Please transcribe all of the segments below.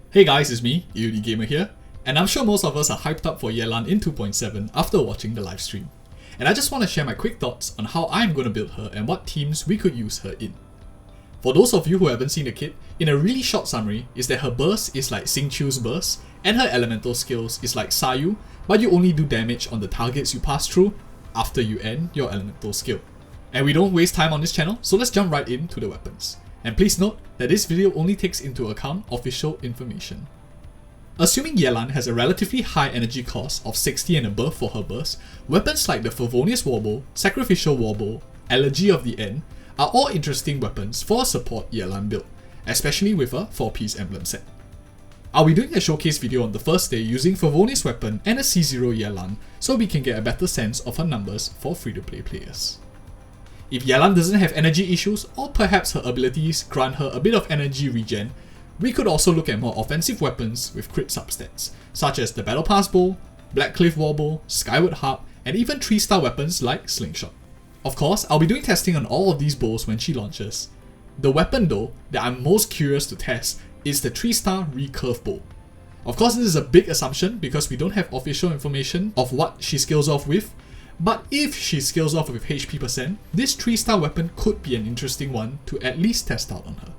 Hey guys, it's me, EODGamer here, and I'm sure most of us are hyped up for Yelan in 2.7 after watching the livestream. And I just want to share my quick thoughts on how I'm going to build her and what teams we could use her in. For those of you who haven't seen the kit, in a really short summary is that her burst is like xingqiu's burst, and her elemental skills is like Sayu, but you only do damage on the targets you pass through after you end your elemental skill. And we don't waste time on this channel, so let's jump right into the weapons. And please note that this video only takes into account official information. Assuming Yelan has a relatively high energy cost of 60 and above for her burst, weapons like the Favonius Warble, Sacrificial Warble, Elegy of the End are all interesting weapons for a support Yelan build, especially with a 4-piece emblem set. I'll be doing a showcase video on the first day using Favonius weapon and a C0 Yelan so we can get a better sense of her numbers for free-to-play players. If Yelan doesn't have energy issues, or perhaps her abilities grant her a bit of energy regen, we could also look at more offensive weapons with crit substats, such as the Battle Pass Bow, Blackcliff Warble, Skyward Harp, and even 3-star weapons like Slingshot. Of course, I'll be doing testing on all of these bows when she launches. The weapon though, that I'm most curious to test is the 3-star Recurve Bow. Of course, this is a big assumption because we don't have official information of what she scales off with, but if she scales off with HP percent, this 3-star weapon could be an interesting one to at least test out on her.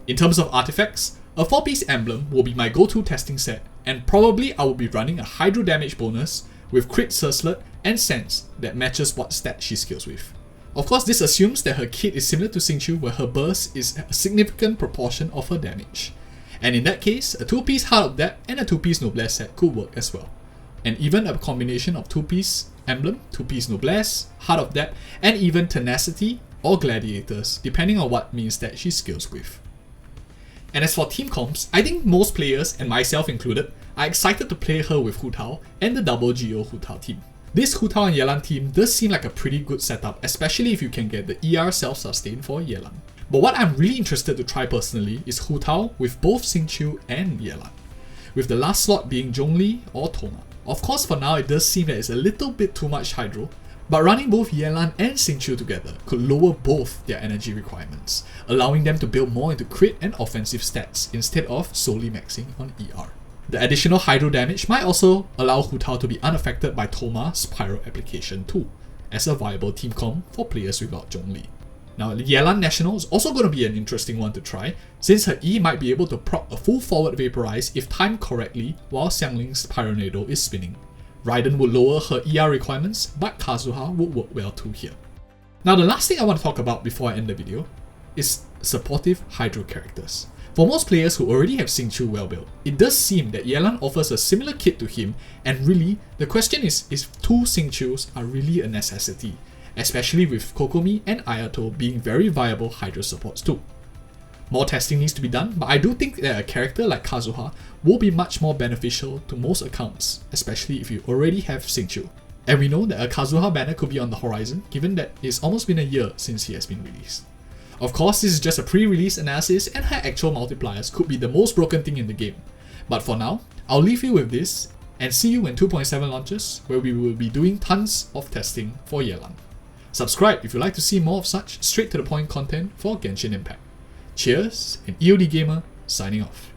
In terms of artifacts, a 4-piece emblem will be my go-to testing set, and probably I will be running a Hydro damage bonus with crit Surslet and Sense that matches what stat she scales with. Of course, this assumes that her kit is similar to xingqiu where her burst is a significant proportion of her damage. And in that case, a 2-piece Heart of Depth and a 2-piece Noblesse set could work as well. And even a combination of 2-piece Emblem, 2-piece Noblesse, Heart of Depth, and even Tenacity or Gladiators, depending on what means that she scales with. And as for team comps, I think most players, and myself included, are excited to play her with Hu Tao and the double GO Hu Tao team. This Hu Tao and Yelan team does seem like a pretty good setup, especially if you can get the ER self-sustain for Yelan. But what I'm really interested to try personally is Hu Tao with both xingqiu and Yelan, with the last slot being Zhongli or Toma. Of course, for now it does seem that it's a little bit too much Hydro, but running both Yelan and xingqiu together could lower both their energy requirements, allowing them to build more into crit and offensive stats instead of solely maxing on ER. The additional Hydro damage might also allow Hu Tao to be unaffected by Toma's Pyro application too, as a viable team comp for players without Zhongli. Now, Yelan National is also going to be an interesting one to try, since her E might be able to proc a full forward Vaporize if timed correctly while Xiangling's Pyronado is spinning. Raiden would lower her ER requirements, but Kazuha would work well too here. Now, the last thing I want to talk about before I end the video is supportive Hydro characters. For most players who already have xingqiu well built, it does seem that Yelan offers a similar kit to him, and really, the question is if 2 xingqius are really a necessity, especially with Kokomi and Ayato being very viable Hydro supports too. More testing needs to be done, but I do think that a character like Kazuha will be much more beneficial to most accounts, especially if you already have xingqiu. And we know that a Kazuha banner could be on the horizon, given that it's almost been a year since he has been released. Of course, this is just a pre-release analysis and her actual multipliers could be the most broken thing in the game. But for now, I'll leave you with this and see you when 2.7 launches, where we will be doing tons of testing for Yelan. Subscribe if you'd like to see more of such straight to the point content for Genshin Impact. Cheers, and EODGamer signing off.